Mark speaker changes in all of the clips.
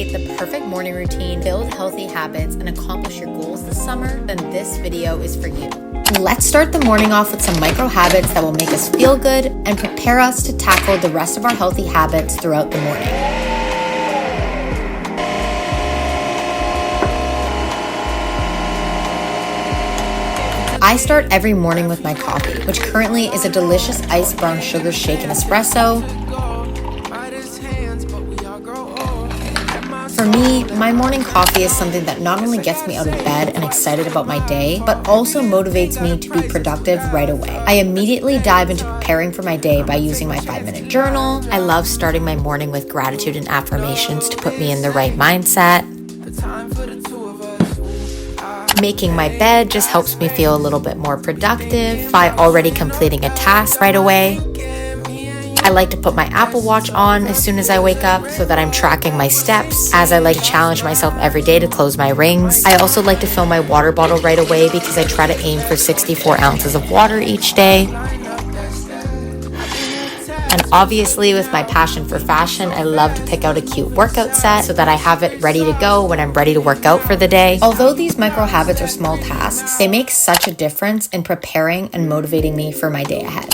Speaker 1: create the perfect morning routine, build healthy habits, and accomplish your goals this summer, then this video is for you. Let's start the morning off with some micro habits that will make us feel good and prepare us to tackle the rest of our healthy habits throughout the morning. I start every morning with my coffee, which currently is a delicious iced brown sugar shaken espresso. For me, my morning coffee is something that not only gets me out of bed and excited about my day, but also motivates me to be productive right away. I immediately dive into preparing for my day by using my 5-minute journal. I love starting my morning with gratitude and affirmations to put me in the right mindset. Making my bed just helps me feel a little bit more productive by already completing a task right away. I like to put my Apple Watch on as soon as I wake up so that I'm tracking my steps, as I like to challenge myself every day to close my rings. I also like to fill my water bottle right away because I try to aim for 64 ounces of water each day. And obviously, with my passion for fashion, I love to pick out a cute workout set so that I have it ready to go when I'm ready to work out for the day. Although these micro habits are small tasks, they make such a difference in preparing and motivating me for my day ahead.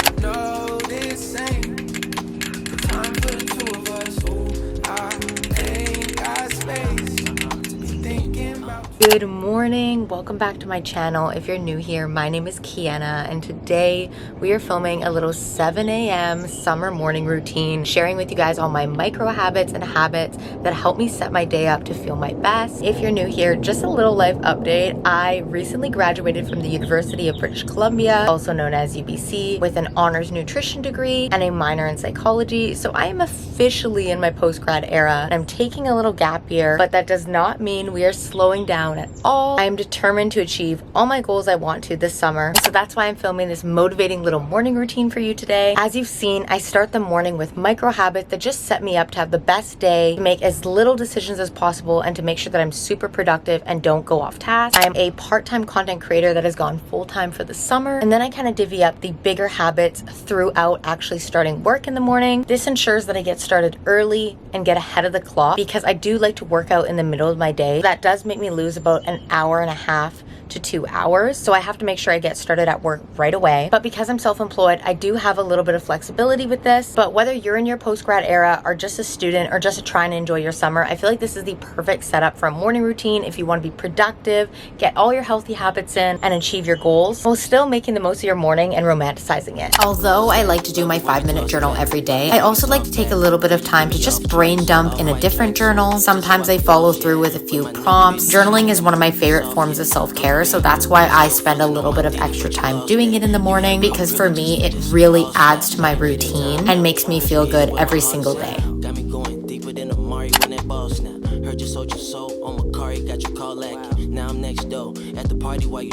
Speaker 1: Good morning, welcome back to my channel. If you're new here, my name is Kiana, and today we are filming a little 7 a.m. summer morning routine, sharing with you guys all my micro habits and habits that help me set my day up to feel my best. If you're new here, just a little life update. I recently graduated from the University of British Columbia, also known as UBC, with an honors nutrition degree and a minor in psychology. So I am officially in my post-grad era. I'm taking a little gap year, but that does not mean we are slowing down at all. I am determined to achieve all my goals I want to this summer. So that's why I'm filming this motivating little morning routine for you today. As you've seen, I start the morning with micro habits that just set me up to have the best day, to make as little decisions as possible, and to make sure that I'm super productive and don't go off task. I am a part-time content creator that has gone full-time for the summer, and then I kind of divvy up the bigger habits throughout actually starting work in the morning. This ensures that I get started early and get ahead of the clock, because I do like to work out in the middle of my day. That does make me lose about an hour and a half to 2 hours, so I have to make sure I get started at work right away. But because I'm self-employed, I do have a little bit of flexibility with this. But whether you're in your post-grad era or just a student or just trying to enjoy your summer, I feel like this is the perfect setup for a morning routine if you want to be productive, get all your healthy habits in, and achieve your goals while still making the most of your morning and romanticizing it. Although I like to do my 5-minute journal every day, I also like to take a little bit of time to just brain dump in a different journal. Sometimes I follow through with a few prompts. Journaling is one of my favorite forms of self-care, so that's why I spend a little bit of extra time doing it in the morning, because for me it really adds to my routine and makes me feel good every single day.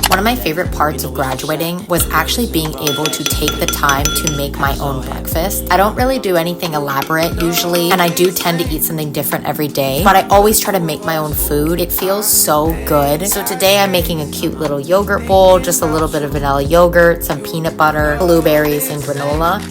Speaker 1: One of my favorite parts of graduating was actually being able to take the time to make my own breakfast. I don't really do anything elaborate usually, and I do tend to eat something different every day, but I always try to make my own food. It feels so good. So today I'm making a cute little yogurt bowl, just a little bit of vanilla yogurt, some peanut butter, blueberries, and granola.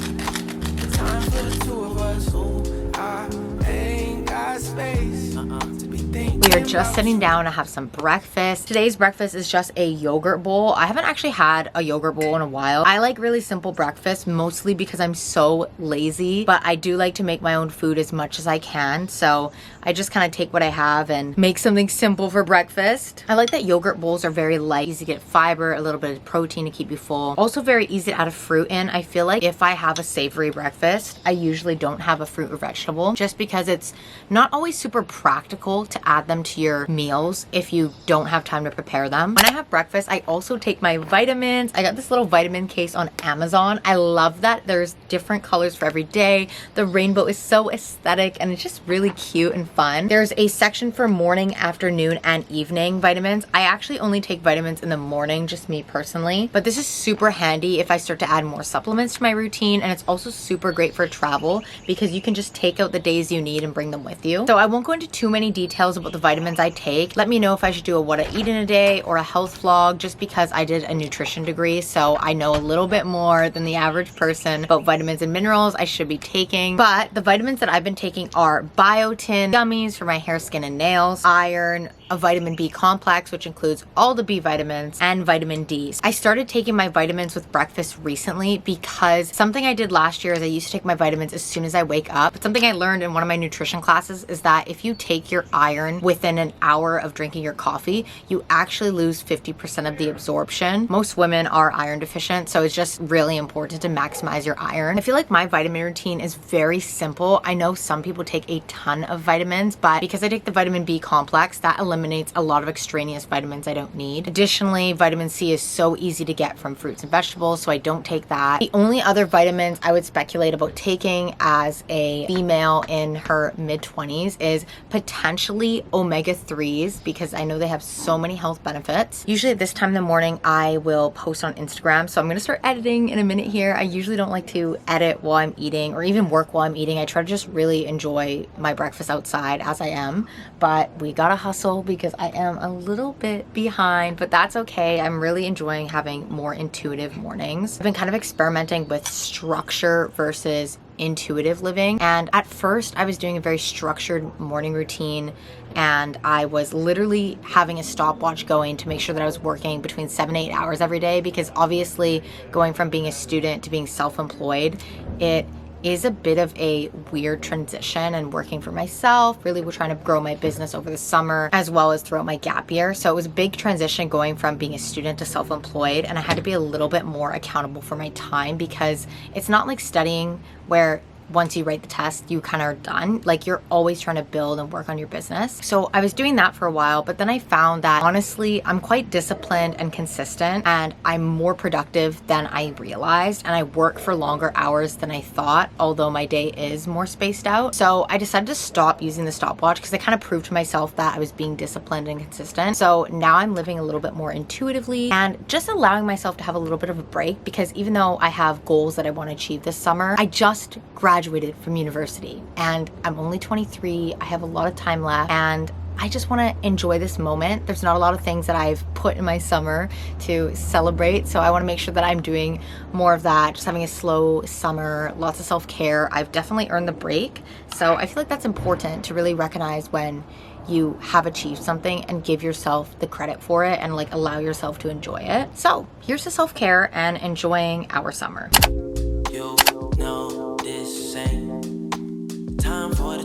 Speaker 1: We are just sitting down to have some breakfast. Today's breakfast is just a yogurt bowl. I haven't actually had a yogurt bowl in a while. I like really simple breakfast, mostly because I'm so lazy, but I do like to make my own food as much as I can. So I just kind of take what I have and make something simple for breakfast. I like that yogurt bowls are very light, easy to get fiber, a little bit of protein to keep you full. Also very easy to add a fruit in. I feel like if I have a savory breakfast, I usually don't have a fruit or vegetable, just because it's not always super practical to add them to your meals if you don't have time to prepare them. When I have breakfast, I also take my vitamins. I got this little vitamin case on Amazon. I love that there's different colors for every day. The rainbow is so aesthetic and it's just really cute and fun. There's a section for morning, afternoon, and evening vitamins. I actually only take vitamins in the morning, just me personally, but this is super handy if I start to add more supplements to my routine, and it's also super great for travel because you can just take out the days you need and bring them with you. So I won't go into too many details about the vitamins I take. Let me know if I should do a what I eat in a day or a health vlog, just because I did a nutrition degree, so I know a little bit more than the average person about vitamins and minerals I should be taking. But the vitamins that I've been taking are biotin gummies for my hair, skin, and nails, iron, a vitamin B complex, which includes all the B vitamins, and vitamin D. I started taking my vitamins with breakfast recently because something I did last year is I used to take my vitamins as soon as I wake up. But something I learned in one of my nutrition classes is that if you take your iron within an hour of drinking your coffee, you actually lose 50% of the absorption. Most women are iron deficient, so it's just really important to maximize your iron. I feel like my vitamin routine is very simple. I know some people take a ton of vitamins, but because I take the vitamin B complex, that eliminates a lot of extraneous vitamins I don't need. Additionally, vitamin C is so easy to get from fruits and vegetables, so I don't take that. The only other vitamins I would speculate about taking as a female in her mid-20s is potentially omega-3s, because I know they have so many health benefits. Usually at this time in the morning, I will post on Instagram, so I'm gonna start editing in a minute here. I usually don't like to edit while I'm eating or even work while I'm eating. I try to just really enjoy my breakfast outside as I am, but we gotta hustle because I am a little bit behind, but that's okay. I'm really enjoying having more intuitive mornings. I've been kind of experimenting with structure versus intuitive living, and at first I was doing a very structured morning routine, and I was literally having a stopwatch going to make sure that I was working between 7 to 8 hours every day, because obviously going from being a student to being self-employed, it is a bit of a weird transition, and working for myself, really we're trying to grow my business over the summer as well as throughout my gap year. So it was a big transition going from being a student to self-employed, and I had to be a little bit more accountable for my time, because it's not like studying where once you write the test, you kind of are done. Like, you're always trying to build and work on your business. So I was doing that for a while, but then I found that honestly, I'm quite disciplined and consistent, and I'm more productive than I realized, and I work for longer hours than I thought, although my day is more spaced out. So I decided to stop using the stopwatch because I kind of proved to myself that I was being disciplined and consistent. So now I'm living a little bit more intuitively and just allowing myself to have a little bit of a break, because even though I have goals that I want to achieve this summer, I just graduated from university and I'm only 23. I have a lot of time left, and I just want to enjoy this moment. There's not a lot of things that I've put in my summer to celebrate, so I want to make sure that I'm doing more of that, just having a slow summer, lots of self-care. I've definitely earned the break, so I feel like that's important to really recognize when you have achieved something and give yourself the credit for it and like allow yourself to enjoy it. So here's to self-care and enjoying our summer.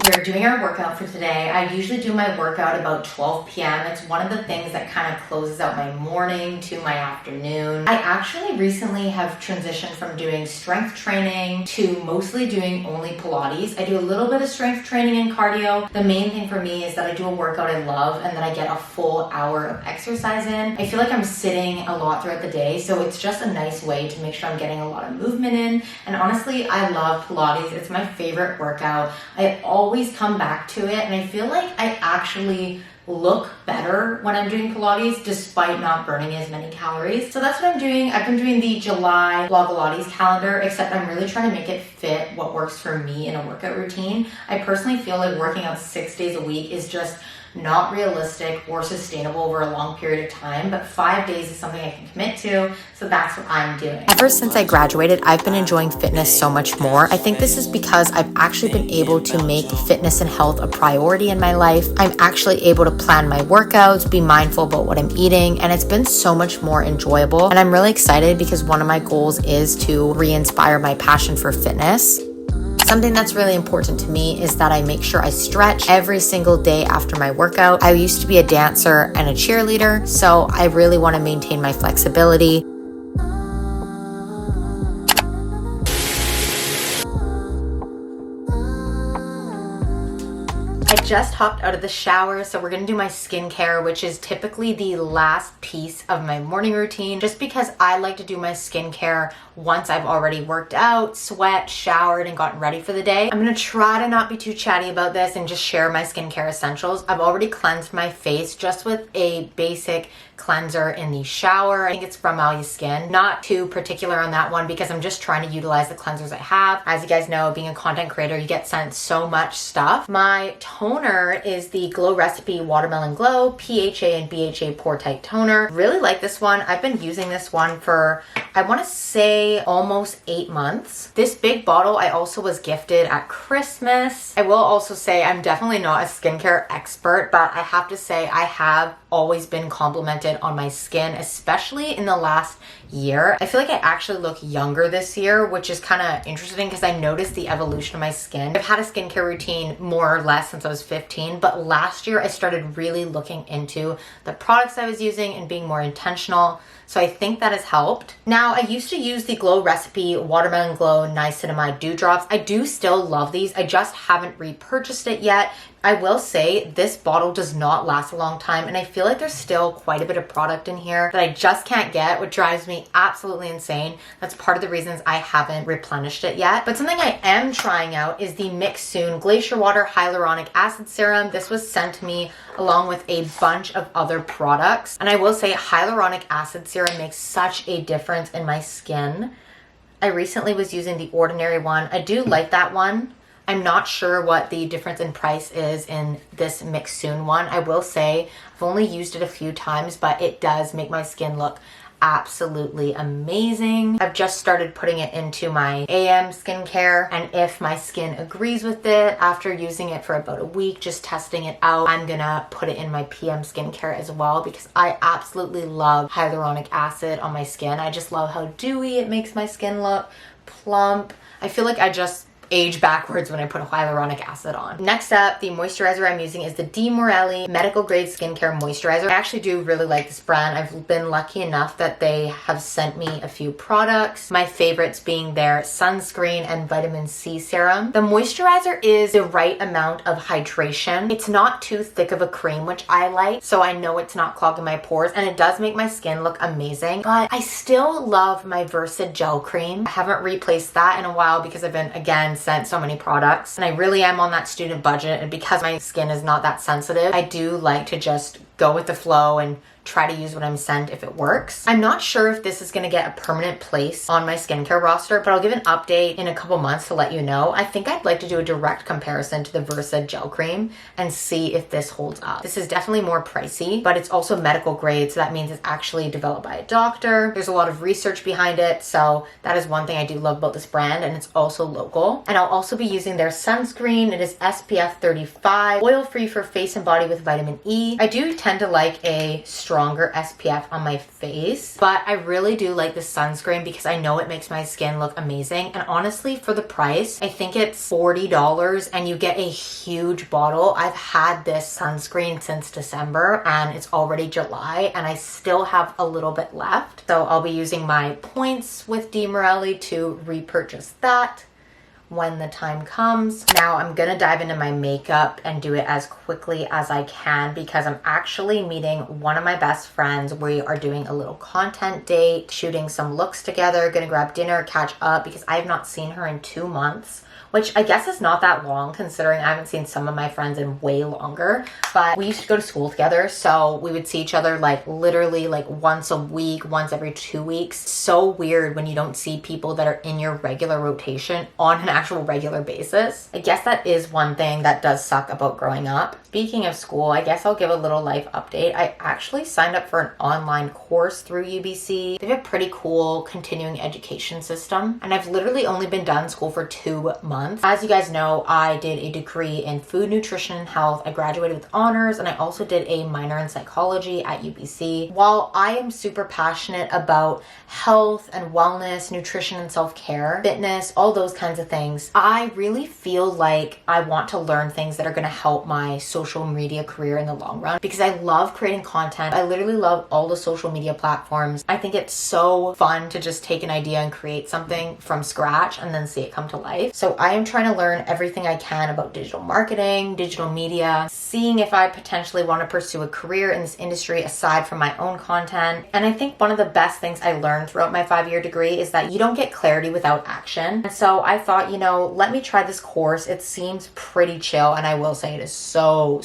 Speaker 1: We're doing our workout for today. I usually do my workout about 12 p.m. It's one of the things that kind of closes out my morning to my afternoon. I actually recently have transitioned from doing strength training to mostly doing only Pilates. I do a little bit of strength training and cardio. The main thing for me is that I do a workout I love and that I get a full hour of exercise in. I feel like I'm sitting a lot throughout the day, so it's just a nice way to make sure I'm getting a lot of movement in. And honestly, I love Pilates. It's my favorite workout. I always come back to it, and I feel like I actually look better when I'm doing Pilates despite not burning as many calories. So that's what I'm doing. I've been doing the July Pilates calendar, except I'm really trying to make it fit what works for me in a workout routine. I personally feel like working out 6 days a week is just not realistic or sustainable over a long period of time, but 5 days is something I can commit to, so that's what I'm doing. Ever since I graduated, I've been enjoying fitness so much more. I think this is because I've actually been able to make fitness and health a priority in my life. I'm actually able to plan my workouts, be mindful about what I'm eating, and it's been so much more enjoyable. And I'm really excited because one of my goals is to re-inspire my passion for fitness. Something that's really important to me is that I make sure I stretch every single day after my workout. I used to be a dancer and a cheerleader, so I really want to maintain my flexibility. I just hopped out of the shower, so we're gonna do my skincare, which is typically the last piece of my morning routine, just because I like to do my skincare once I've already worked out, sweat, showered, and gotten ready for the day. I'm gonna try to not be too chatty about this and just share my skincare essentials. I've already cleansed my face just with a basic cleanser in the shower. I think it's from Malia Skin. Not too particular on that one because I'm just trying to utilize the cleansers I have. As you guys know, being a content creator, you get sent so much stuff. My toner is the Glow Recipe Watermelon Glow PHA and BHA Pore Tight Toner. Really like this one. I've been using this one for, I want to say, almost 8 months. This big bottle I also was gifted at Christmas. I will also say I'm definitely not a skincare expert, but I have to say I have always been complimented on my skin, especially in the last year. I feel like I actually look younger this year, which is kind of interesting because I noticed the evolution of my skin. I've had a skincare routine more or less since I was 15, but last year I started really looking into the products I was using and being more intentional. So I think that has helped. Now, I used to use the Glow Recipe Watermelon Glow Niacinamide Dew Drops. I do still love these. I just haven't repurchased it yet. I will say this bottle does not last a long time, and I feel like there's still quite a bit of product in here that I just can't get, which drives me absolutely insane. That's part of the reasons I haven't replenished it yet. But something I am trying out is the Mixsoon Glacier Water Hyaluronic Acid Serum. This was sent to me along with a bunch of other products. And I will say hyaluronic acid serum makes such a difference in my skin. I recently was using the Ordinary one. I do like that one. I'm not sure what the difference in price is in this Mixsoon one. I will say I've only used it a few times, but it does make my skin look absolutely amazing. I've just started putting it into my AM skincare, and if my skin agrees with it after using it for about a week, just testing it out, I'm gonna put it in my PM skincare as well because I absolutely love hyaluronic acid on my skin. I just love how dewy it makes my skin look, plump. I feel like I just age backwards when I put hyaluronic acid on. Next up, the moisturizer I'm using is the Morelli Medical Grade Skincare Moisturizer. I actually do really like this brand. I've been lucky enough that they have sent me a few products. My favorites being their sunscreen and vitamin C serum. The moisturizer is the right amount of hydration. It's not too thick of a cream, which I like, so I know it's not clogging my pores, and it does make my skin look amazing. But I still love my Versa Gel Cream. I haven't replaced that in a while because I've been, again, sent so many products, and I really am on that student budget, and because my skin is not that sensitive, I do like to just go with the flow and try to use what I'm sent if it works. I'm not sure if this is going to get a permanent place on my skincare roster, but I'll give an update in a couple months to let you know. I think I'd like to do a direct comparison to the Versa Gel Cream and see if this holds up. This is definitely more pricey, but it's also medical grade, so that means it's actually developed by a doctor. There's a lot of research behind it, so that is one thing I do love about this brand, and it's also local. And I'll also be using their sunscreen. It is SPF 35, oil-free for face and body with vitamin E. I do tend to like a stronger SPF on my face, but I really do like this sunscreen because I know it makes my skin look amazing. And honestly, for the price, I think it's $40 and you get a huge bottle. I've had this sunscreen since December and it's already July and I still have a little bit left. So I'll be using my points with Morelli to repurchase that when the time comes. Now I'm gonna dive into my makeup and do it as quickly as I can because I'm actually meeting one of my best friends. We are doing a little content date, shooting some looks together, gonna grab dinner, catch up because I have not seen her in 2 months, which I guess is not that long considering I haven't seen some of my friends in way longer. But we used to go to school together, so we would see each other like literally like once a week, once every 2 weeks. So weird when you don't see people that are in your regular rotation on an actual regular basis. I guess that is one thing that does suck about growing up. Speaking of school, I guess I'll give a little life update. I actually signed up for an online course through UBC. They have a pretty cool continuing education system, and I've literally only been done school for 2 months. As you guys know, I did a degree in food, nutrition, and health. I graduated with honors, and I also did a minor in psychology at UBC. While I am super passionate about health and wellness, nutrition and self-care, fitness, all those kinds of things, I really feel like I want to learn things that are going to help my social media career in the long run because I love creating content. I literally love all the social media platforms. I think it's so fun to just take an idea and create something from scratch and then see it come to life. So I am trying to learn everything I can about digital marketing, digital media, seeing if I potentially want to pursue a career in this industry aside from my own content. And I think one of the best things I learned throughout my 5-year degree is that you don't get clarity without action. And so I thought, you know, let me try this course. It seems pretty chill, and I will say it is so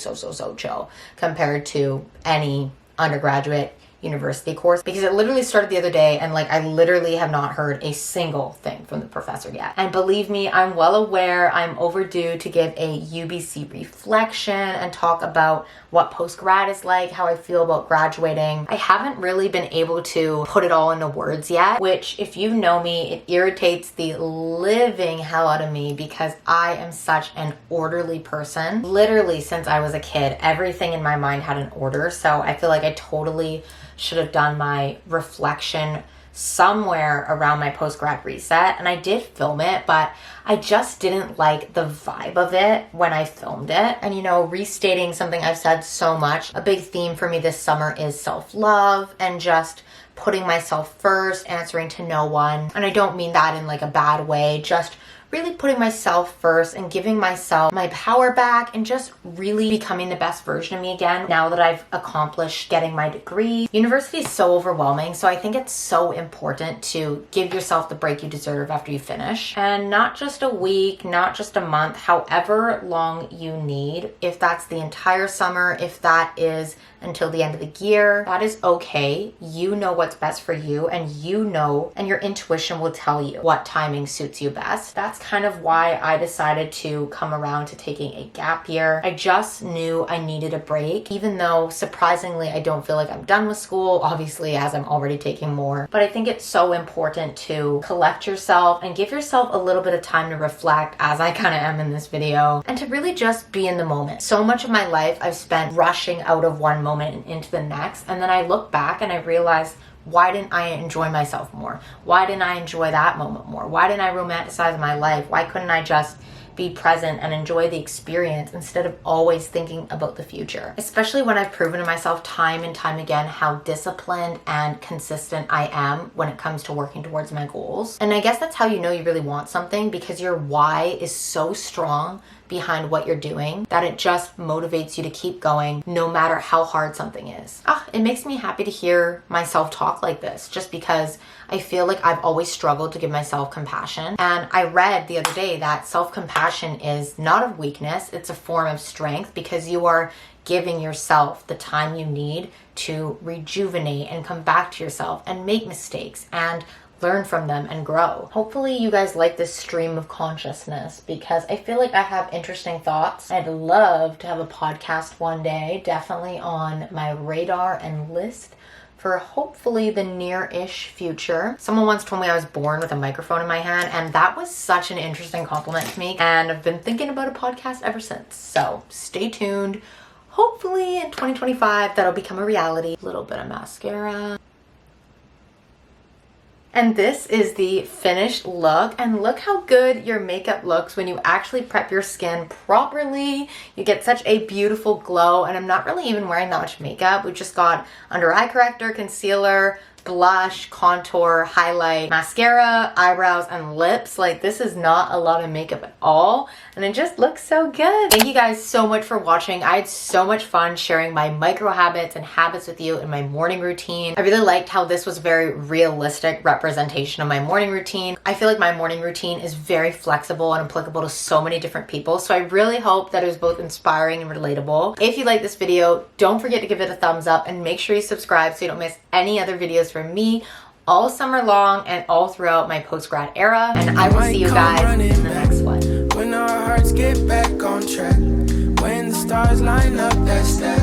Speaker 1: chill compared to any undergraduate university course, because it literally started the other day and like I literally have not heard a single thing from the professor yet. And believe me, I'm well aware I'm overdue to give a UBC reflection and talk about what post-grad is like, how I feel about graduating. I haven't really been able to put it all into words yet, which if you know me, it irritates the living hell out of me because I am such an orderly person. Literally since I was a kid, everything in my mind had an order. So I feel like I totally should have done my reflection somewhere around my post-grad reset, and I did film it, but I just didn't like the vibe of it when I filmed it. And you know, restating something I've said so much, a big theme for me this summer is self-love and just putting myself first, answering to no one. And I don't mean that in like a bad way, just really putting myself first and giving myself my power back and just really becoming the best version of me again now that I've accomplished getting my degree. University is so overwhelming, so I think it's so important to give yourself the break you deserve after you finish. And not just a week, not just a month, however long you need. If that's the entire summer, if that is until the end of the year, that is okay. You know what's best for you, and you know, and your intuition will tell you what timing suits you best. That's kind of why I decided to come around to taking a gap year. I just knew I needed a break, even though surprisingly I don't feel like I'm done with school, obviously, as I'm already taking more. But I think it's so important to collect yourself and give yourself a little bit of time to reflect, as I kind of am in this video, and to really just be in the moment. So much of my life I've spent rushing out of one moment and into the next, and then I look back and I realize, why didn't I enjoy myself more? Why didn't I enjoy that moment more? Why didn't I romanticize my life? Why couldn't I just be present and enjoy the experience instead of always thinking about the future? Especially when I've proven to myself time and time again how disciplined and consistent I am when it comes to working towards my goals. And I guess that's how you know you really want something, because your why is so strong behind what you're doing that it just motivates you to keep going no matter how hard something is. It makes me happy to hear myself talk like this, just because I feel like I've always struggled to give myself compassion. And I read the other day that self-compassion is not a weakness, it's a form of strength, because you are giving yourself the time you need to rejuvenate and come back to yourself and make mistakes and learn from them and grow. Hopefully you guys like this stream of consciousness, because I feel like I have interesting thoughts. I'd love to have a podcast one day, definitely on my radar and list for hopefully the near-ish future. Someone once told me I was born with a microphone in my hand, and that was such an interesting compliment to me, and I've been thinking about a podcast ever since. So stay tuned. Hopefully in 2025 that'll become a reality. A little bit of mascara. And this is the finished look, and look how good your makeup looks when you actually prep your skin properly. You get such a beautiful glow, and I'm not really even wearing that much makeup. We just got under eye corrector, concealer, blush, contour, highlight, mascara, eyebrows, and lips. Like, this is not a lot of makeup at all, and it just looks so good. Thank you guys so much for watching. I had so much fun sharing my micro habits and habits with you in my morning routine. I really liked how this was a very realistic representation of my morning routine. I feel like my morning routine is very flexible and applicable to so many different people, so I really hope that it was both inspiring and relatable. If you like this video, don't forget to give it a thumbs up, and make sure you subscribe so you don't miss any other videos from me all summer long and all throughout my post-grad era. And I will see you guys in the next one.
Speaker 2: When our hearts get back on track, when the stars line up, that's that.